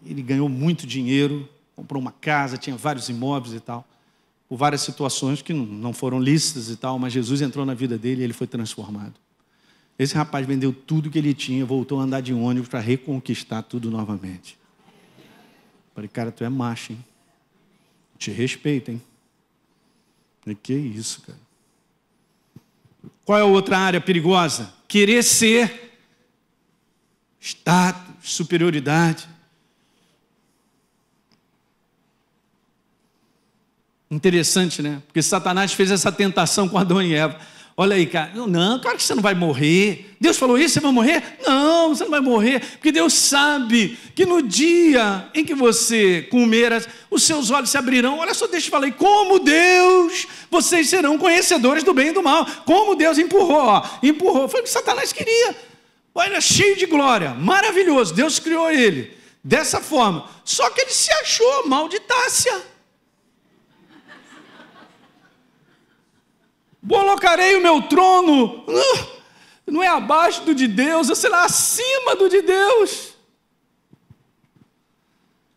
Ele ganhou muito dinheiro, comprou uma casa, tinha vários imóveis e tal, por várias situações que não foram lícitas e tal, mas Jesus entrou na vida dele e ele foi transformado. Esse rapaz vendeu tudo que ele tinha, voltou a andar de ônibus para reconquistar tudo novamente. Falei, cara, tu é macho, hein? Te respeito, hein? Falei, que isso, cara? Qual é a outra área perigosa? Querer ser status, superioridade. Interessante, né? Porque Satanás fez essa tentação com Adão e Eva. Olha aí, cara. Não, claro que você não vai morrer. Deus falou isso, você vai morrer? Não, você não vai morrer. Porque Deus sabe que no dia em que você comer, os seus olhos se abrirão. Olha só, deixa eu falar aí. Como Deus, vocês serão conhecedores do bem e do mal. Como Deus empurrou. Foi o que Satanás queria. Olha, cheio de glória. Maravilhoso. Deus criou ele dessa forma. Só que ele se achou mal de Tássia. Colocarei o meu trono, não é abaixo do de Deus, será acima do de Deus.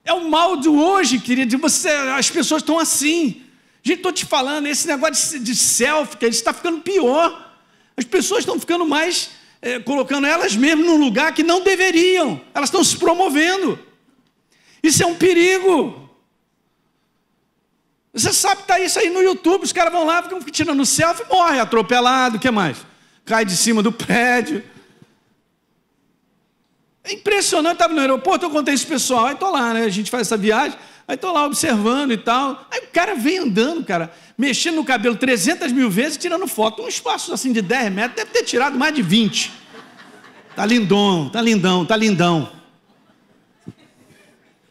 É o mal de hoje, querido. As pessoas estão assim. Gente, estou te falando, esse negócio de selfie, que está ficando pior. As pessoas estão ficando mais, colocando elas mesmas num lugar que não deveriam. Elas estão se promovendo. Isso é um perigo. Você sabe que está isso aí no YouTube, os caras vão lá, ficam tirando selfie, morre atropelado, o que mais? Cai de cima do prédio. É impressionante, estava no aeroporto, eu contei isso pro pessoal, aí estou lá, né? A gente faz essa viagem, aí estou lá observando e tal, aí o cara vem andando, cara, mexendo no cabelo 300 mil vezes, tirando foto, um espaço assim de 10 metros, deve ter tirado mais de 20. Tá lindão, tá lindão, tá lindão.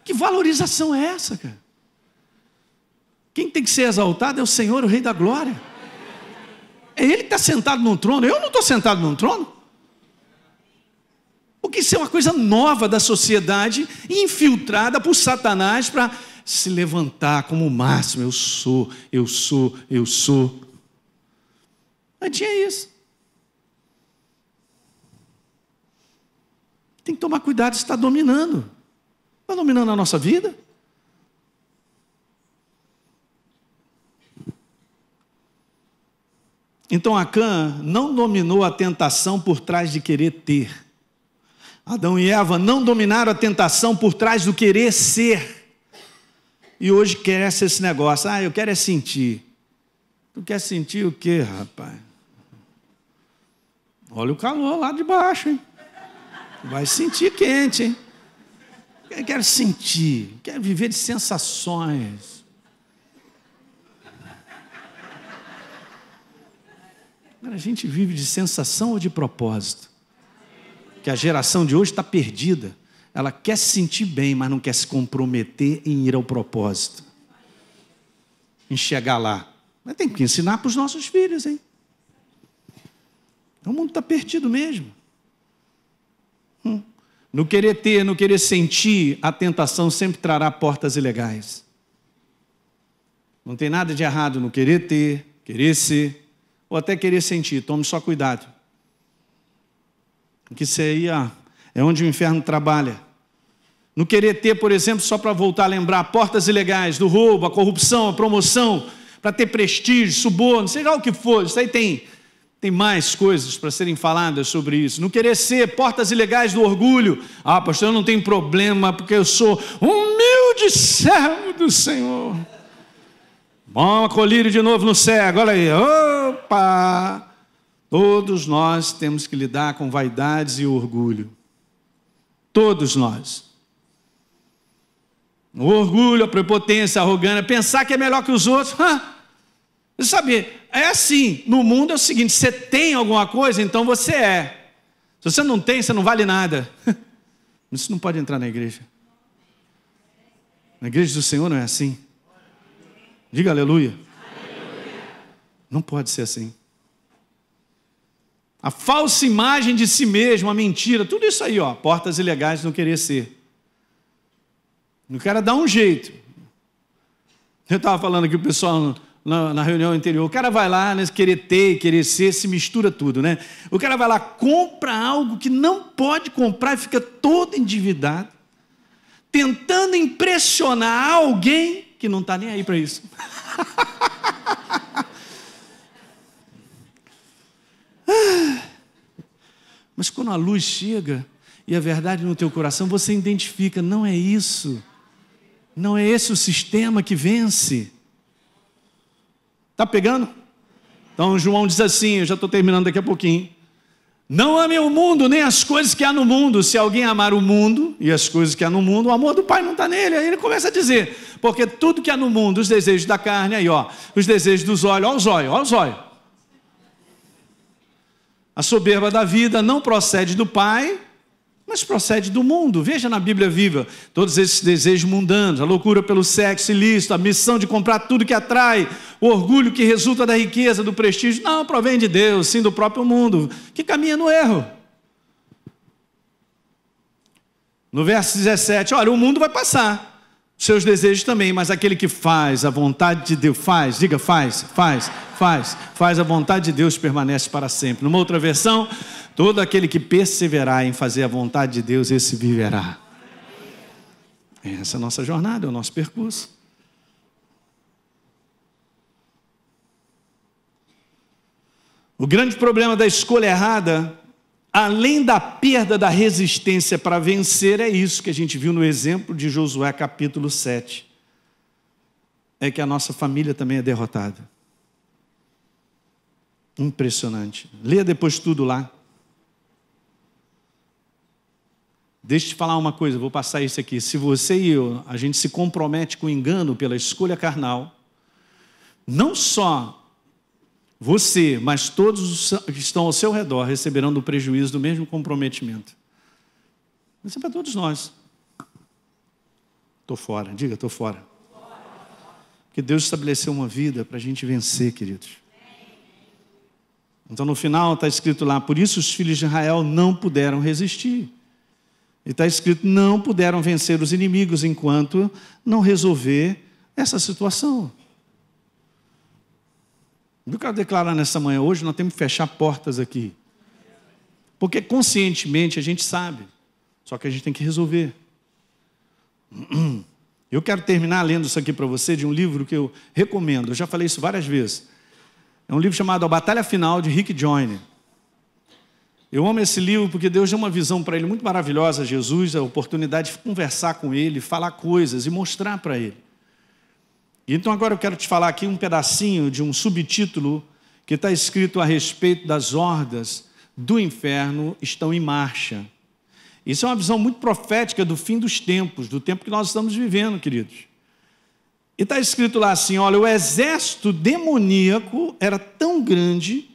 Que valorização é essa, cara? Quem tem que ser exaltado é o Senhor, o Rei da Glória. É Ele que está sentado num trono. Eu não estou sentado num trono. Porque isso é uma coisa nova da sociedade, infiltrada por Satanás para se levantar como o máximo. Eu sou. Mas tinha isso. Tem que tomar cuidado, está dominando. Está dominando a nossa vida. Então Acã não dominou a tentação por trás de querer ter. Adão e Eva não dominaram a tentação por trás do querer ser. E hoje cresce esse negócio. Eu quero é sentir. Tu quer sentir o quê, rapaz? Olha o calor lá de baixo, hein? Vai sentir quente, hein? Eu quero sentir, quero viver de sensações. A gente vive de sensação ou de propósito? Que a geração de hoje está perdida. Ela quer se sentir bem, mas não quer se comprometer em ir ao propósito. Em chegar lá. Mas tem que ensinar para os nossos filhos, hein? O mundo está perdido mesmo. No querer ter, no querer sentir, a tentação sempre trará portas ilegais. Não tem nada de errado no querer ter, querer ser, ou até querer sentir. Tome só cuidado. Porque isso aí é onde o inferno trabalha. No querer ter, por exemplo, só para voltar a lembrar, portas ilegais do roubo, a corrupção, a promoção, para ter prestígio, suborno, seja o que for, isso aí tem mais coisas para serem faladas sobre isso. No querer ser, portas ilegais do orgulho. Ah, pastor, eu não tenho problema, porque eu sou humilde servo do Senhor. Bom, colírio de novo no cego, olha aí, opa! Todos nós temos que lidar com vaidades e orgulho. Todos nós. O orgulho, a prepotência, a arrogância, pensar que é melhor que os outros. Você sabe, é assim, no mundo é o seguinte, você tem alguma coisa, então você é. Se você não tem, você não vale nada. Isso não pode entrar na igreja. Na igreja do Senhor não é assim. Diga aleluia. Aleluia. Não pode ser assim. A falsa imagem de si mesmo, a mentira, tudo isso aí, portas ilegais de não querer ser. O cara dá um jeito. Eu estava falando aqui o pessoal na reunião anterior, o cara vai lá, né, querer ter, querer ser, se mistura tudo, né? O cara vai lá, compra algo que não pode comprar e fica todo endividado, tentando impressionar alguém que não está nem aí para isso. Mas quando a luz chega e a verdade no teu coração, você identifica, não é isso. Não é esse o sistema que vence. Está pegando? Então João diz assim, eu já estou terminando daqui a pouquinho. Não ame o mundo, nem as coisas que há no mundo. Se alguém amar o mundo e as coisas que há no mundo, o amor do Pai não está nele. Aí ele começa a dizer, porque tudo que há no mundo, os desejos da carne, aí os desejos dos olhos, olha os olhos. A soberba da vida não procede do Pai, mas procede do mundo. Veja na Bíblia Viva, todos esses desejos mundanos, a loucura pelo sexo ilícito, a missão de comprar tudo que atrai, o orgulho que resulta da riqueza, do prestígio, não provém de Deus, sim do próprio mundo, que caminha no erro. No verso 17, olha, o mundo vai passar, seus desejos também, mas aquele que faz a vontade de Deus, faz a vontade de Deus permanece para sempre. Numa outra versão, todo aquele que perseverar em fazer a vontade de Deus, esse viverá. Essa é a nossa jornada, é o nosso percurso. O grande problema da escolha errada, além da perda da resistência para vencer, é isso que a gente viu no exemplo de Josué capítulo 7. É que a nossa família também é derrotada. Impressionante. Leia depois tudo lá. Deixa eu te falar uma coisa, vou passar isso aqui. Se você e eu, a gente se compromete com o engano pela escolha carnal, não só você, mas todos que estão ao seu redor receberão do prejuízo do mesmo comprometimento. Isso é para todos nós. Estou fora, diga, estou fora. Porque Deus estabeleceu uma vida para a gente vencer, queridos. Então no final está escrito lá, por isso os filhos de Israel não puderam resistir. E está escrito, não puderam vencer os inimigos enquanto não resolver essa situação. Eu quero declarar nessa manhã, hoje nós temos que fechar portas aqui. Porque conscientemente a gente sabe, só que a gente tem que resolver. Eu quero terminar lendo isso aqui para você, de um livro que eu recomendo, eu já falei isso várias vezes. É um livro chamado A Batalha Final, de Rick Joyner. Eu amo esse livro porque Deus deu uma visão para ele muito maravilhosa, Jesus, a oportunidade de conversar com ele, falar coisas e mostrar para ele. Então agora eu quero te falar aqui um pedacinho de um subtítulo que está escrito a respeito das hordas do inferno estão em marcha. Isso é uma visão muito profética do fim dos tempos, do tempo que nós estamos vivendo, queridos. E está escrito lá assim, olha, o exército demoníaco era tão grande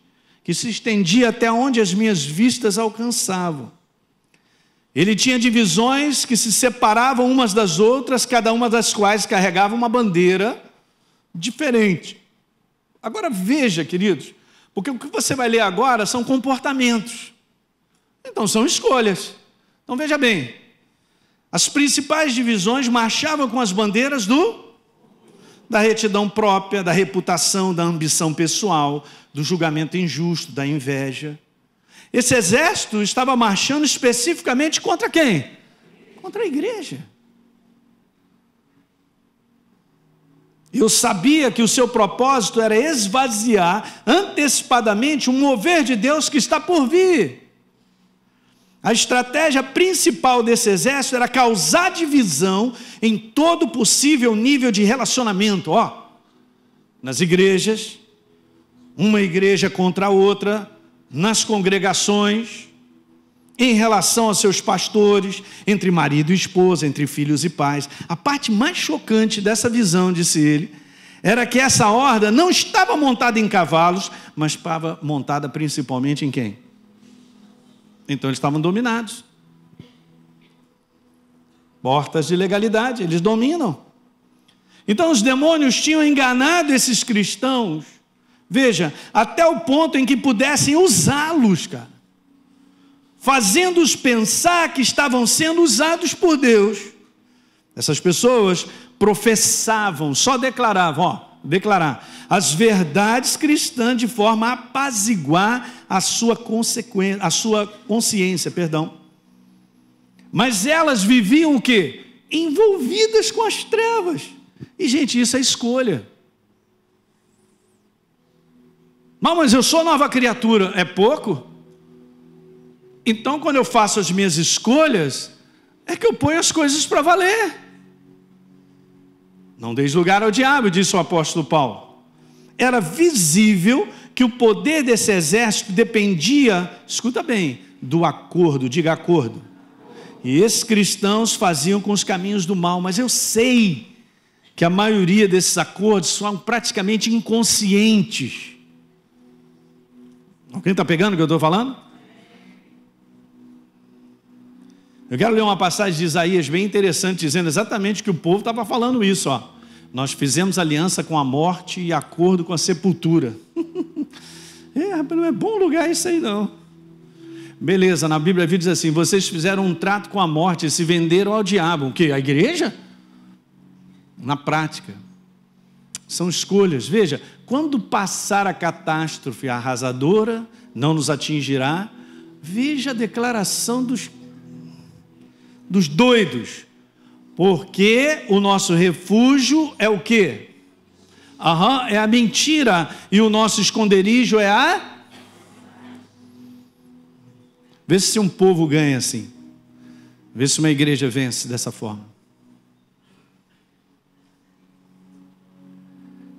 que se estendia até onde as minhas vistas alcançavam. Ele tinha divisões que se separavam umas das outras, cada uma das quais carregava uma bandeira diferente. Agora veja, queridos, porque o que você vai ler agora são comportamentos. Então são escolhas. Então veja bem, as principais divisões marchavam com as bandeiras da retidão própria, da reputação, da ambição pessoal, do julgamento injusto, da inveja. Esse exército estava marchando especificamente contra quem? Contra a igreja. Eu sabia que o seu propósito era esvaziar antecipadamente um mover de Deus que está por vir. A estratégia principal desse exército era causar divisão em todo possível nível de relacionamento. Nas igrejas, uma igreja contra a outra, nas congregações, em relação aos seus pastores, entre marido e esposa, entre filhos e pais. A parte mais chocante dessa visão, disse ele, era que essa horda não estava montada em cavalos, mas estava montada principalmente em quem? Então eles estavam dominados. Portas de legalidade, eles dominam. Então os demônios tinham enganado esses cristãos, veja, até o ponto em que pudessem usá-los, cara, fazendo-os pensar que estavam sendo usados por Deus. Essas pessoas professavam, só declaravam, declarar as verdades cristãs de forma a apaziguar a sua consciência, Mas elas viviam o quê? Envolvidas com as trevas. E, gente, isso é escolha. Mas eu sou nova criatura, é pouco? Então, quando eu faço as minhas escolhas, é que eu ponho as coisas para valer. Não deis lugar ao diabo, disse o apóstolo Paulo. Era visível que o poder desse exército dependia, escuta bem, do acordo, diga acordo. E esses cristãos faziam com os caminhos do mal, mas eu sei que a maioria desses acordos são praticamente inconscientes. Alguém está pegando o que eu estou falando? Eu quero ler uma passagem de Isaías bem interessante, dizendo exatamente que o povo estava falando isso, Nós fizemos aliança com a morte e acordo com a sepultura. Rapaz, não é bom lugar isso aí não. Beleza, na Bíblia diz assim, vocês fizeram um trato com a morte e se venderam ao diabo. O quê? A igreja? Na prática. São escolhas. Veja, quando passar a catástrofe arrasadora, não nos atingirá. Veja a declaração dos doidos. Porque o nosso refúgio é o quê? É a mentira. E o nosso esconderijo é a... Vê se um povo ganha assim. Vê se uma igreja vence dessa forma.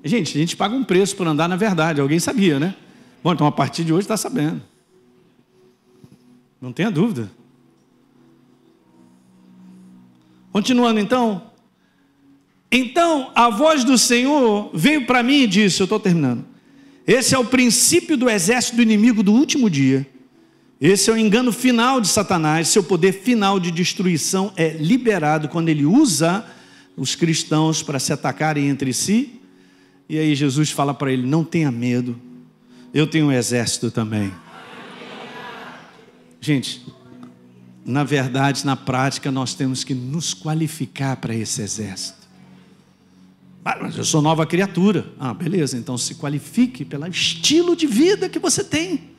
Gente, a gente paga um preço por andar na verdade. Alguém sabia, né? Bom, então a partir de hoje está sabendo. Não tenha dúvida. Continuando então. Então a voz do Senhor veio para mim e disse, eu estou terminando. Esse é o princípio do exército do inimigo do último dia. Esse é o engano final de Satanás. Seu poder final de destruição é liberado quando ele usa os cristãos para se atacarem entre si. E aí Jesus fala para ele, não tenha medo, eu tenho um exército também. Gente, na verdade, na prática, nós temos que nos qualificar para esse exército. Mas eu sou nova criatura. Beleza, então se qualifique pelo estilo de vida que você tem.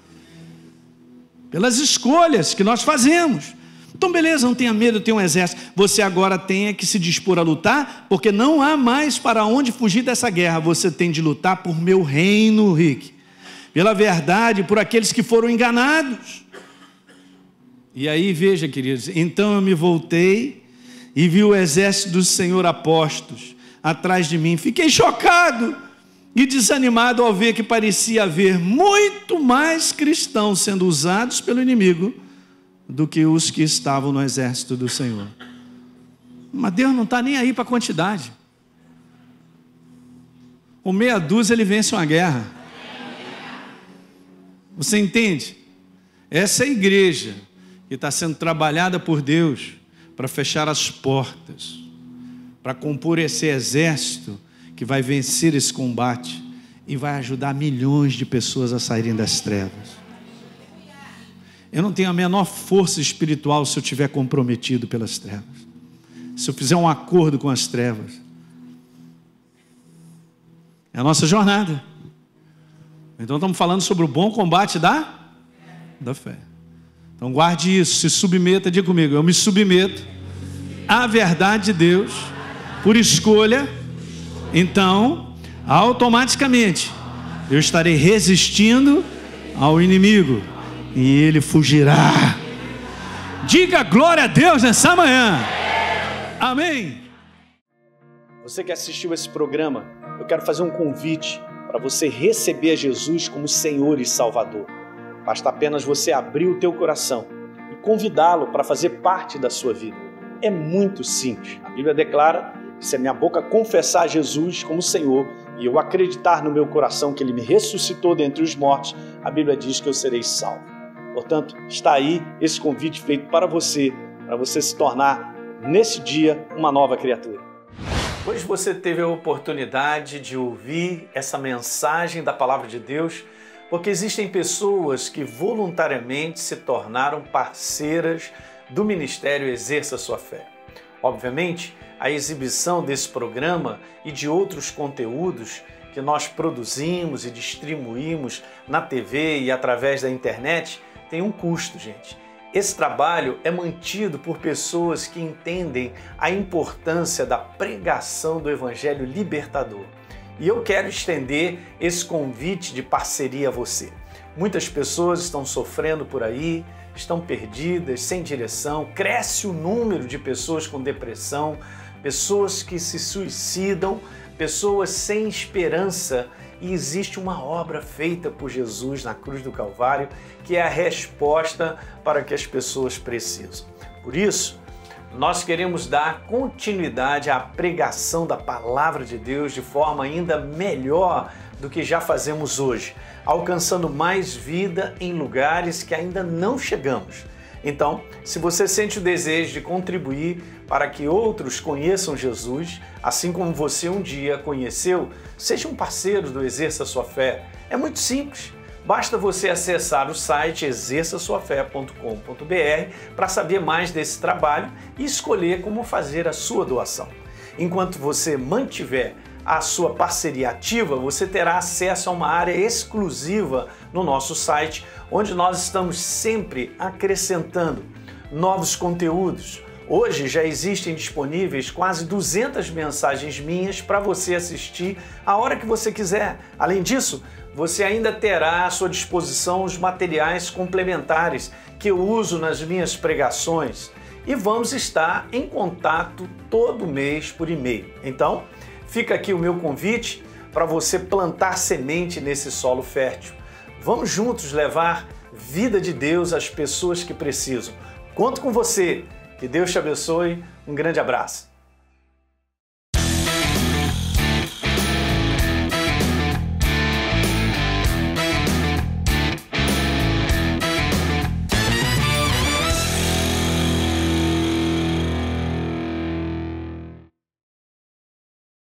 Pelas escolhas que nós fazemos. Então beleza, não tenha medo, eu tenho um exército. Você agora tem que se dispor a lutar, porque não há mais para onde fugir dessa guerra. Você tem de lutar por meu reino, Rick. Pela verdade, por aqueles que foram enganados. E aí veja, queridos, então eu me voltei e vi o exército do Senhor a postos atrás de mim. Fiquei chocado e desanimado ao ver que parecia haver muito mais cristãos sendo usados pelo inimigo do que os que estavam no exército do Senhor. Mas Deus não está nem aí para a quantidade. O meia dúzia ele vence uma guerra. Você entende? Essa é a igreja que está sendo trabalhada por Deus para fechar as portas, para compor esse exército que vai vencer esse combate e vai ajudar milhões de pessoas a saírem das trevas. Eu não tenho a menor força espiritual se eu estiver comprometido pelas trevas, se eu fizer um acordo com as trevas. É a nossa jornada. Então estamos falando sobre o bom combate da fé. Então guarde isso, se submeta, diga comigo, eu me submeto à verdade de Deus por escolha. Então, automaticamente, eu estarei resistindo ao inimigo e ele fugirá. Diga glória a Deus nessa manhã. Amém. Você que assistiu esse programa, eu quero fazer um convite para você receber Jesus como Senhor e Salvador. Basta apenas você abrir o teu coração e convidá-lo para fazer parte da sua vida. É muito simples. A Bíblia declara: se a minha boca confessar Jesus como Senhor e eu acreditar no meu coração que Ele me ressuscitou dentre os mortos, a Bíblia diz que eu serei salvo. Portanto, está aí esse convite feito para você se tornar, nesse dia, uma nova criatura. Hoje você teve a oportunidade de ouvir essa mensagem da Palavra de Deus, porque existem pessoas que voluntariamente se tornaram parceiras do Ministério Exerça Sua Fé. Obviamente, a exibição desse programa e de outros conteúdos que nós produzimos e distribuímos na TV e através da internet tem um custo, gente. Esse trabalho é mantido por pessoas que entendem a importância da pregação do Evangelho libertador. E eu quero estender esse convite de parceria a você. Muitas pessoas estão sofrendo por aí, estão perdidas, sem direção, cresce o número de pessoas com depressão, pessoas que se suicidam, pessoas sem esperança, e existe uma obra feita por Jesus na cruz do Calvário que é a resposta para o que as pessoas precisam. Por isso, nós queremos dar continuidade à pregação da Palavra de Deus de forma ainda melhor do que já fazemos hoje, alcançando mais vida em lugares que ainda não chegamos. Então, se você sente o desejo de contribuir para que outros conheçam Jesus, assim como você um dia conheceu, seja um parceiro do Exerça Sua Fé. É muito simples. Basta você acessar o site exerçaçoafé.com.br para saber mais desse trabalho e escolher como fazer a sua doação. Enquanto você mantiver a sua parceria ativa, você terá acesso a uma área exclusiva no nosso site, onde nós estamos sempre acrescentando novos conteúdos. Hoje já existem disponíveis quase 200 mensagens minhas para você assistir a hora que você quiser. Além disso, você ainda terá à sua disposição os materiais complementares que eu uso nas minhas pregações. E vamos estar em contato todo mês por e-mail. Então, fica aqui o meu convite para você plantar semente nesse solo fértil. Vamos juntos levar vida de Deus às pessoas que precisam. Conto com você. Que Deus te abençoe. Um grande abraço.